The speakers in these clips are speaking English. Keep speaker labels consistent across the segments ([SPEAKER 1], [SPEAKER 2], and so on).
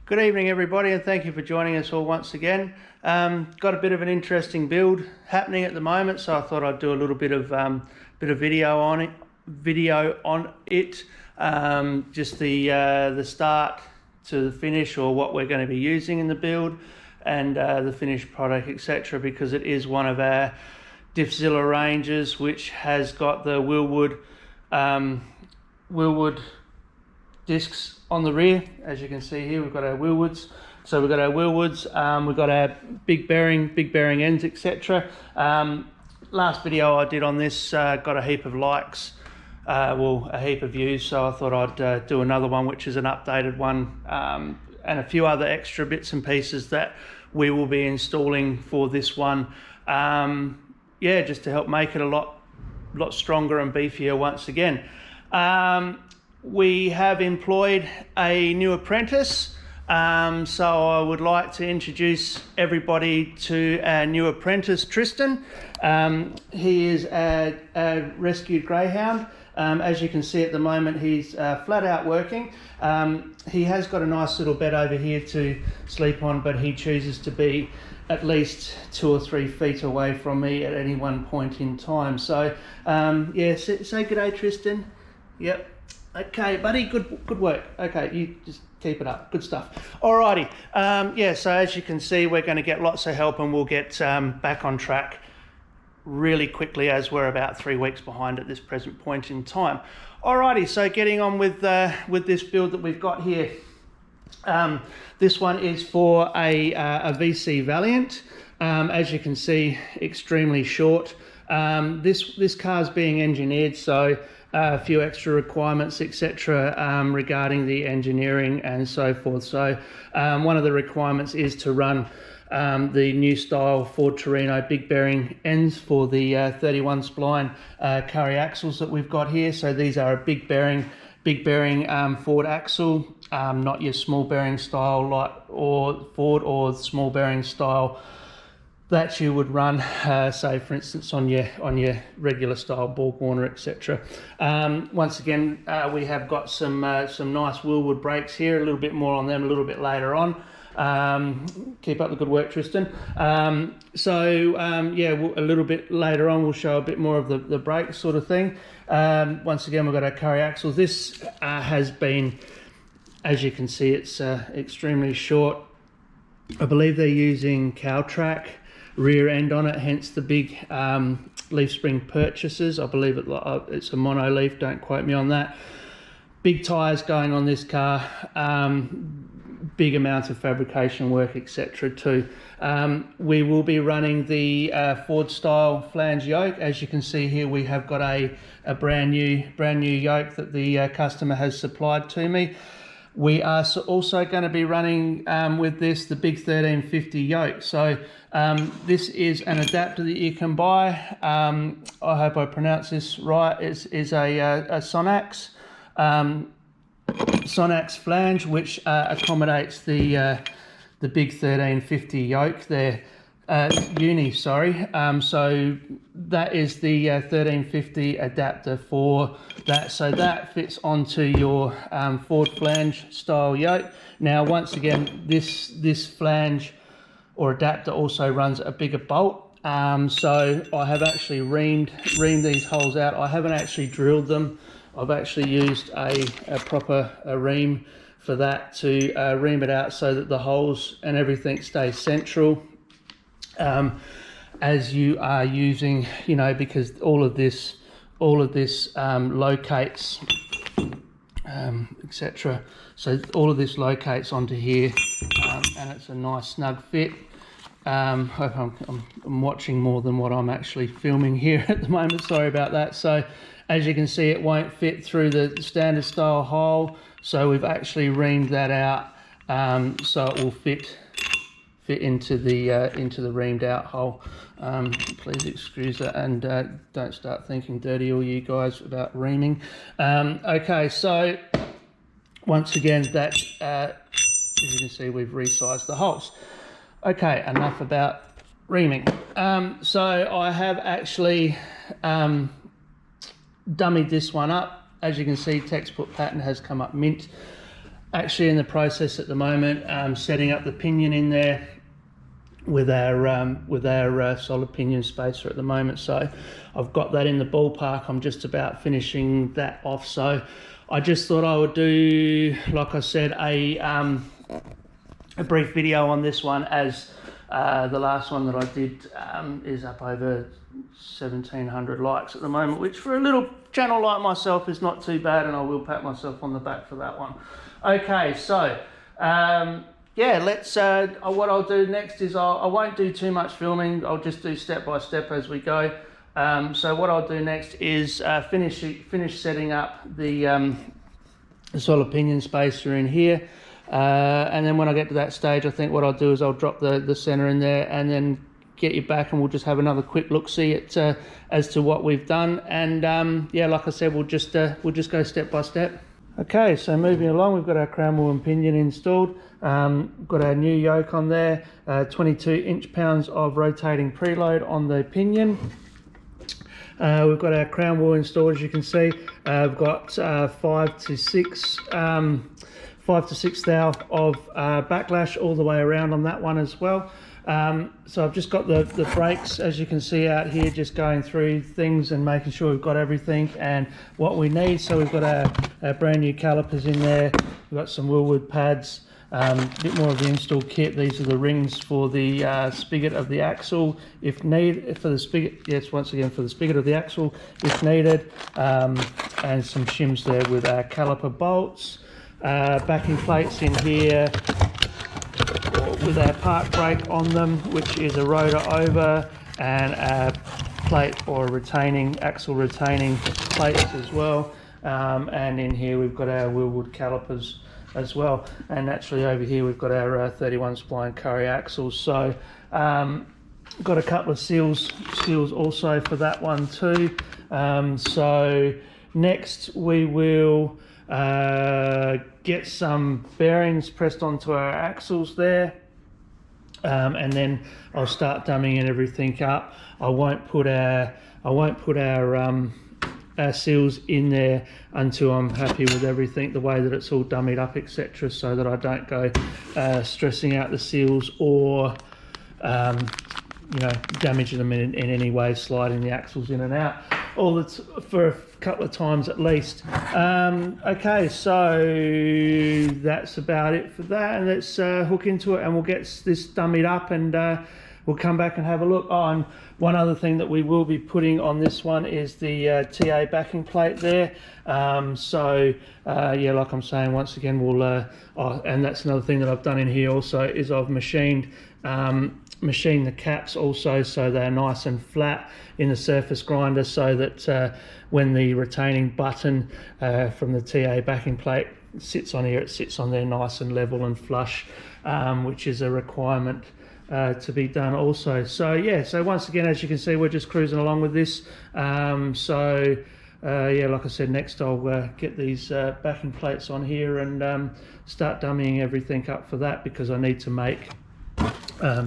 [SPEAKER 1] Good evening everybody, and thank you for joining us all once again. Got a bit of an interesting build happening at the moment, so I thought I'd do a little bit of video on it. Just the start to the finish, or what we're going to be using in the build, and the finished product, etc. Because it is one of our Diffzilla ranges, which has got the Wilwood discs on the rear. As you can see here, we've got our Wilwoods. So we've got our Wilwoods, we've got our big bearing ends, etc. Last video I did on this got a heap of likes, well, a heap of views, so I thought I'd do another one, which is an updated one, and a few other extra bits and pieces that we will be installing for this one. Yeah, just to help make it a lot stronger and beefier once again. We have employed a new apprentice, so I would like to introduce everybody to our new apprentice, Tristan. He is a rescued greyhound. As you can see at the moment, he's flat out working. He has got a nice little bed over here to sleep on, but he chooses to be at least 2 or 3 feet away from me at any one point in time. So yeah, say good day, Tristan. Yep. Okay, buddy, good work. Okay, you just keep it up. Good stuff. Alrighty. Yeah, so as you can see, we're going to get lots of help, and we'll get back on track really quickly, as we're about 3 weeks behind at this present point in time. Alrighty, so getting on with this build that we've got here. This one is for a VC Valiant. As you can see, extremely short. This car's being engineered, so a few extra requirements, etc., regarding the engineering and so forth. So one of the requirements is to run the new style Ford Torino big bearing ends for the 31 spline curry axles that we've got here. So these are a big bearing Ford axle, not your small bearing style like or Ford or small bearing style that you would run, say for instance on your regular style Borg Warner, etc. Once again, we have got some nice Wilwood brakes here. A little bit more on them a little bit later on. Keep up the good work, Tristan. Yeah, a little bit later on we'll show a bit more of the brake sort of thing. Once again, we've got our curry axles. This has been, as you can see, it's extremely short. I believe they're using Caltrack rear end on it, hence the big leaf spring purchases. I believe it's a mono leaf, don't quote me on that. Big tyres going on this car, big amounts of fabrication work, etc. too. We will be running the Ford style flange yoke. As you can see here, we have got a brand new yoke that the customer has supplied to me. We are also going to be running with this the big 1350 yoke. So this is an adapter that you can buy. I hope I pronounce this right. It is a Sonax flange, which accommodates the big 1350 yoke there. Uni, sorry. So that is the 1350 adapter for that. So that fits onto your Ford flange style yoke. Now, once again, this flange or adapter also runs a bigger bolt. So I have actually reamed these holes out. I haven't actually drilled them. I've actually used a proper ream for that to ream it out so that the holes and everything stays central. As you are using, you know, because all of this locates, etc. So all of this locates onto here, and it's a nice snug fit. Hope I'm watching more than what I'm actually filming here at the moment. Sorry about that. So as you can see, it won't fit through the standard style hole. So we've actually reamed that out, so it will fit into the reamed out hole. Please excuse that, and don't start thinking dirty, all you guys, about reaming. Okay, so once again, that as you can see, we've resized the holes. Okay, enough about reaming. So I have actually dummied this one up. As you can see, textbook pattern has come up mint. actually in the process at the moment, setting up the pinion in there with our solid pinion spacer at the moment. So I've got that in the ballpark. I'm just about finishing that off. So I just thought I would do, like I said, a brief video on this one, as the last one that I did is up over 1,700 likes at the moment, which for a little channel like myself is not too bad, and I will pat myself on the back for that one. Okay, so yeah, let's what I'll do next is I won't do too much filming. I'll just do step by step as we go. So what I'll do next is finish setting up the solid pinion spacer in here, and then when I get to that stage, I think what I'll do is I'll drop the center in there and then get you back, and we'll just have another quick look see at as to what we've done. And yeah, like I said, we'll just go step by step. Okay, so moving along, we've got our crown wheel and pinion installed. Got our new yoke on there, 22 inch-pounds of rotating preload on the pinion. We've got our crown wheel installed, as you can see. We've got 5 to 6 thou of backlash all the way around on that one as well. So I've just got the brakes, as you can see out here, just going through things and making sure we've got everything and what we need. So we've got our brand new calipers in there. We've got some Wilwood pads, a bit more of the install kit. These are the rings for the spigot of the axle if needed, for the spigot, yes, once again for the spigot of the axle if needed, and some shims there with our caliper bolts, backing plates in here with our park brake on them, which is a rotor over, and a plate or axle retaining plates as well. And in here we've got our Wilwood calipers as well, and naturally over here we've got our 31 spline Curry axles. So got a couple of seals also for that one too. So next we will get some bearings pressed onto our axles there, and then I'll start dummying everything up. I won't put our seals in there until I'm happy with everything, the way that it's all dummied up, etc., so that I don't go stressing out the seals or you know, damaging them in any way, sliding the axles in and out, for a couple of times at least. Okay, so that's about it for that, and let's hook into it and we'll get this dummied up, and we'll come back and have a look. Oh, and one other thing that we will be putting on this one is the TA backing plate there. So yeah, like I'm saying, once again, we'll oh, and that's another thing that I've done in here also, is I've machined the caps also, so they're nice and flat in the surface grinder, so that when the retaining button from the TA backing plate sits on here, it sits on there nice and level and flush, which is a requirement to be done also. So yeah, so once again, as you can see, we're just cruising along with this. So yeah, like I said, next I'll get these backing plates on here and start dummying everything up for that, because I need to make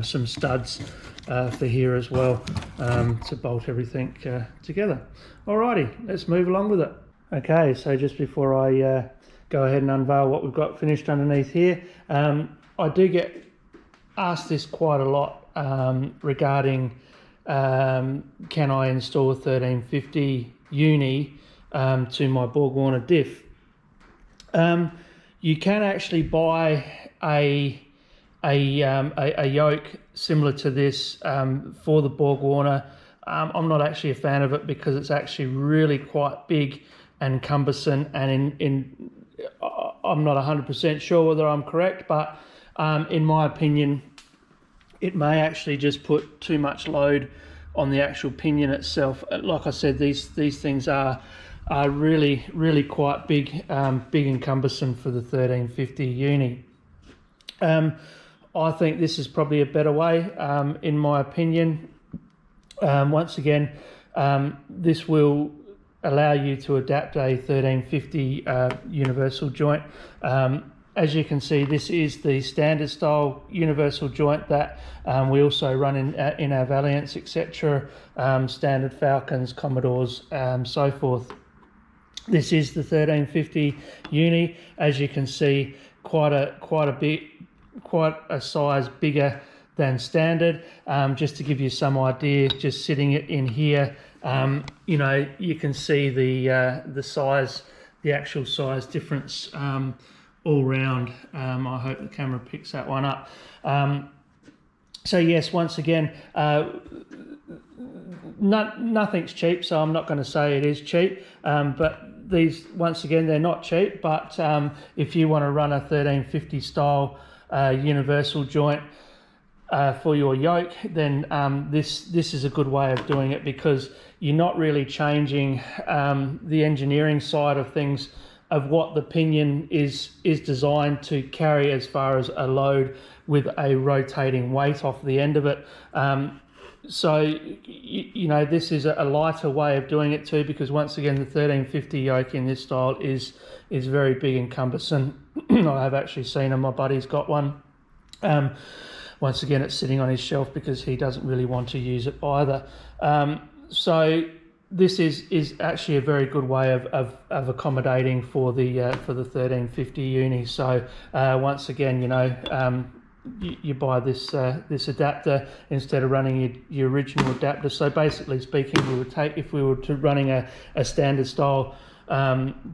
[SPEAKER 1] some studs for here as well, to bolt everything together. Alrighty, let's move along with it. Okay, so just before I go ahead and unveil what we've got finished underneath here, I do get asked this quite a lot regarding can I install a 1350 uni to my Wagon diff. You can actually buy a yoke similar to this for the Wagon. I'm not actually a fan of it because it's actually really quite big and cumbersome, and I'm not 100% sure whether I'm correct, but in my opinion, it may actually just put too much load on the actual pinion itself. Like I said, these things are really quite big and cumbersome for the 1350 uni. I think this is probably a better way, in my opinion. Once again, this will allow you to adapt a 1350 universal joint. As you can see, this is the standard style universal joint that we also run in our Valiants, etc., standard Falcons, Commodores, so forth. This is the 1350 uni. As you can see, quite a size bigger than standard. Just to give you some idea, just sitting it in here, you know, you can see the size, the actual size difference all round. I hope the camera picks that one up. So yes, once again, nothing's cheap, so I'm not going to say it is cheap, but these, once again, they're not cheap, but if you want to run a 1350 style universal joint for your yoke, then this is a good way of doing it, because you're not really changing the engineering side of things, of what the pinion is designed to carry as far as a load with a rotating weight off the end of it. So you know, this is a lighter way of doing it too, because once again, the 1350 yoke in this style is very big and cumbersome. I have actually seen them. My buddy's got one. Once again, it's sitting on his shelf because he doesn't really want to use it either. So this is actually a very good way of accommodating for the 1350 uni. So once again, you know, you buy this adapter instead of running your original adapter. So basically speaking, we would take, if we were to running a standard style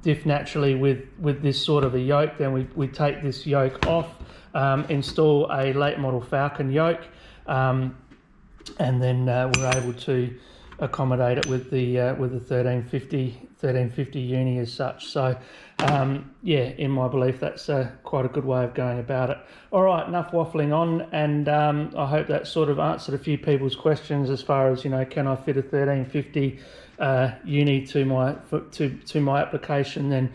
[SPEAKER 1] diff naturally with this sort of a yoke, then we take this yoke off, install a late model Falcon yoke, and then we're able to accommodate it with the 1350 uni as such. So yeah, in my belief, that's quite a good way of going about it. All right, enough waffling on, and I hope that sort of answered a few people's questions as far as, you know, can I fit a 1350 uni to my application? Then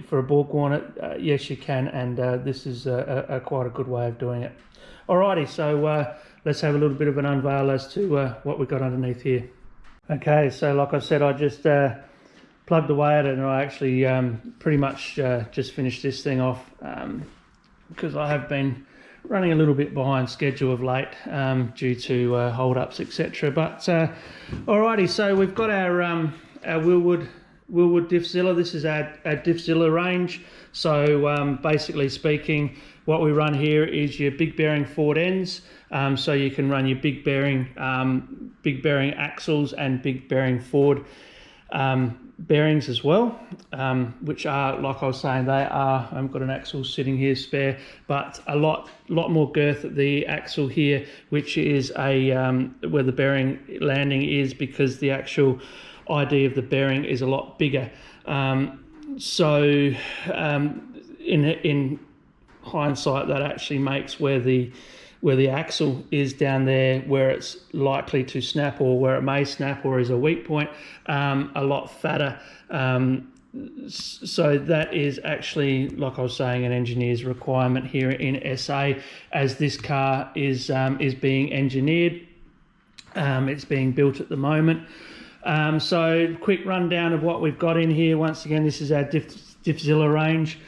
[SPEAKER 1] for a ball corner, yes you can, and this is quite a good way of doing it. Alrighty, so let's have a little bit of an unveil as to what we got underneath here. Okay, so like I said, I just plugged away at it, and I actually pretty much just finished this thing off because I have been running a little bit behind schedule of late due to hold-ups, etc. But alrighty, so we've got our Wilwood Diffzilla. This is our Diffzilla range. So basically speaking, what we run here is your big bearing forward ends. So you can run your big bearing axles and big bearing forward bearings as well, which are, like I was saying, they are, I've got an axle sitting here spare, but a lot more girth at the axle here, which is a where the bearing landing is, because the actual ID of the bearing is a lot bigger. So in hindsight, that actually makes where the axle is down there, where it's likely to snap or where it may snap or is a weak point, a lot fatter. So that is actually, like I was saying, an engineer's requirement here in SA, as this car is being engineered. It's being built at the moment. So quick rundown of what we've got in here. Once again, this is our Diffzilla range.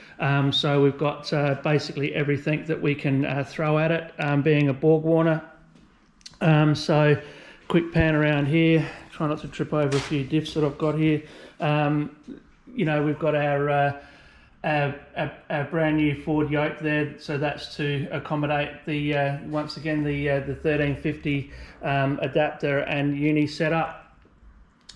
[SPEAKER 1] So we've got basically everything that we can throw at it, being a Borg Warner. So quick pan around here, try not to trip over a few diffs that I've got here. You know, we've got our brand new Ford yoke there, so that's to accommodate the once again the 1350 adapter and uni setup.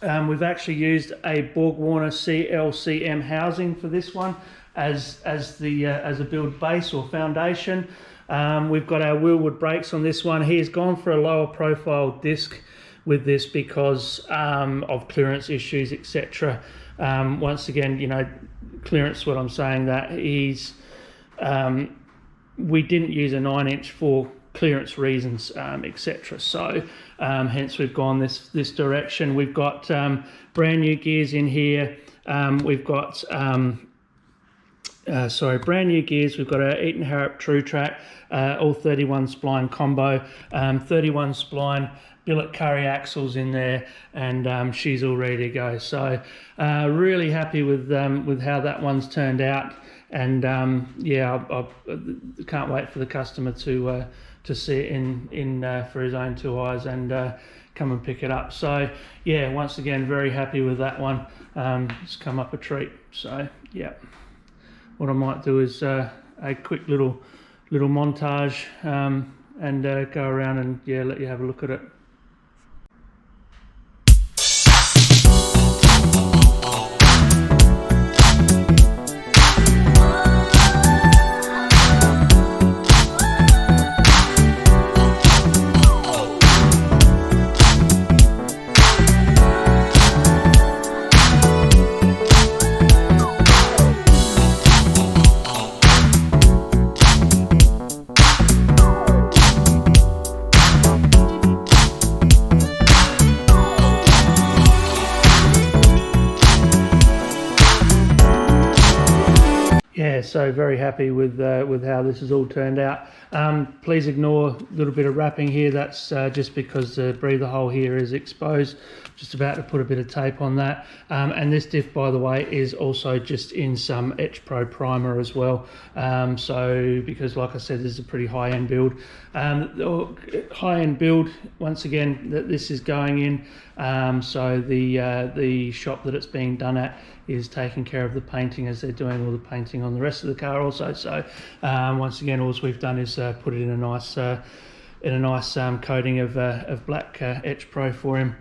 [SPEAKER 1] We've actually used a Borg Warner CLCM housing for this one as a build base or foundation. We've got our Wilwood brakes on this one. He's gone for a lower profile disc with this because of clearance issues, etc. Once again, you know, clearance, what I'm saying, that he's we didn't use a 9-inch for clearance reasons, etc. So hence we've gone this direction. We've got brand new gears in here. We've got brand new gears. We've got our Eaton Harrop True Track, all 31 spline combo, 31 spline billet curry axles in there, and she's all ready to go. So really happy with how that one's turned out, and yeah, I can't wait for the customer to see it in for his own two eyes and come and pick it up. So yeah, once again, very happy with that one. It's come up a treat. So yeah, what I might do is a quick little montage and go around and let you have a look at it. Yeah, so very happy with how this has all turned out. Please ignore a little bit of wrapping here. That's just because the breather hole here is exposed. Just about to put a bit of tape on that. And this diff, by the way, is also just in some Etch Pro primer as well. So because, like I said, this is a pretty high-end build. High-end build, once again, that this is going in. So the shop that it's being done at is taking care of the painting as they're doing all the painting on the rest of the car also. So once again, all we've done is put it in a nice coating of black Etch Pro for him.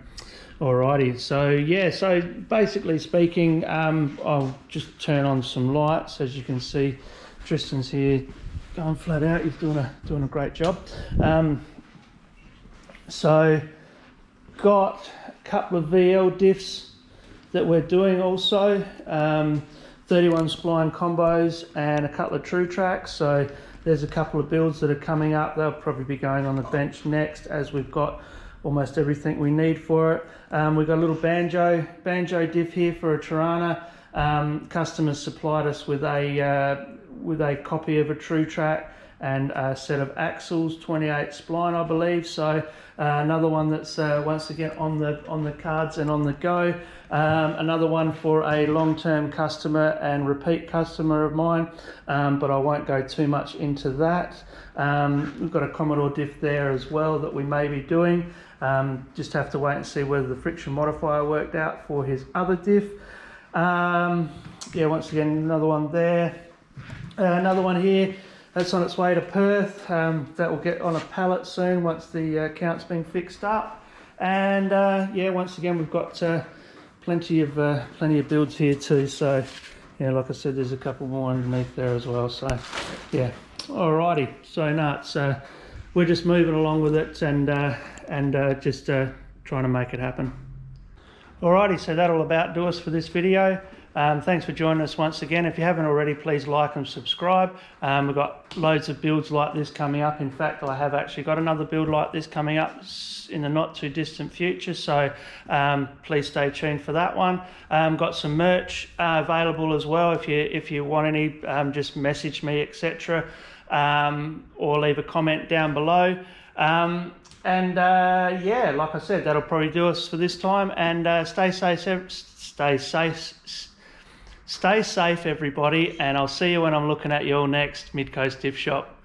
[SPEAKER 1] Alrighty, so yeah, so basically speaking, I'll just turn on some lights. As you can see, Tristan's here going flat out. He's doing a great job. So got a couple of VL diffs that we're doing also, 31 spline combos and a couple of true tracks. So there's a couple of builds that are coming up. They'll probably be going on the bench next, as we've got almost everything we need for it. We've got a little banjo diff here for a Tirana. Customers supplied us with a copy of a true track and a set of axles, 28 spline, I believe. So another one that's once again on the cards and on the go. Another one for a long-term customer and repeat customer of mine, but I won't go too much into that. We've got a Commodore diff there as well that we may be doing. Just have to wait and see whether the friction modifier worked out for his other diff. Yeah, once again, another one there. Another one here. That's on its way to Perth. That will get on a pallet soon once the account's been fixed up. And yeah, once again, we've got plenty of builds here too. So yeah, like I said, there's a couple more underneath there as well. So yeah, alrighty. So nuts. We're just moving along with it and just trying to make it happen. Alrighty, so that'll about do us for this video. Thanks for joining us once again. If you haven't already, please like and subscribe. We've got loads of builds like this coming up. In fact, I have actually got another build like this coming up in the not too distant future, so please stay tuned for that one. Got some merch available as well. If you want any, just message me, etc., or leave a comment down below. Yeah, like I said, that'll probably do us for this time. And stay safe, everybody, and I'll see you when I'm looking at your next Mid Coast Diff Shop.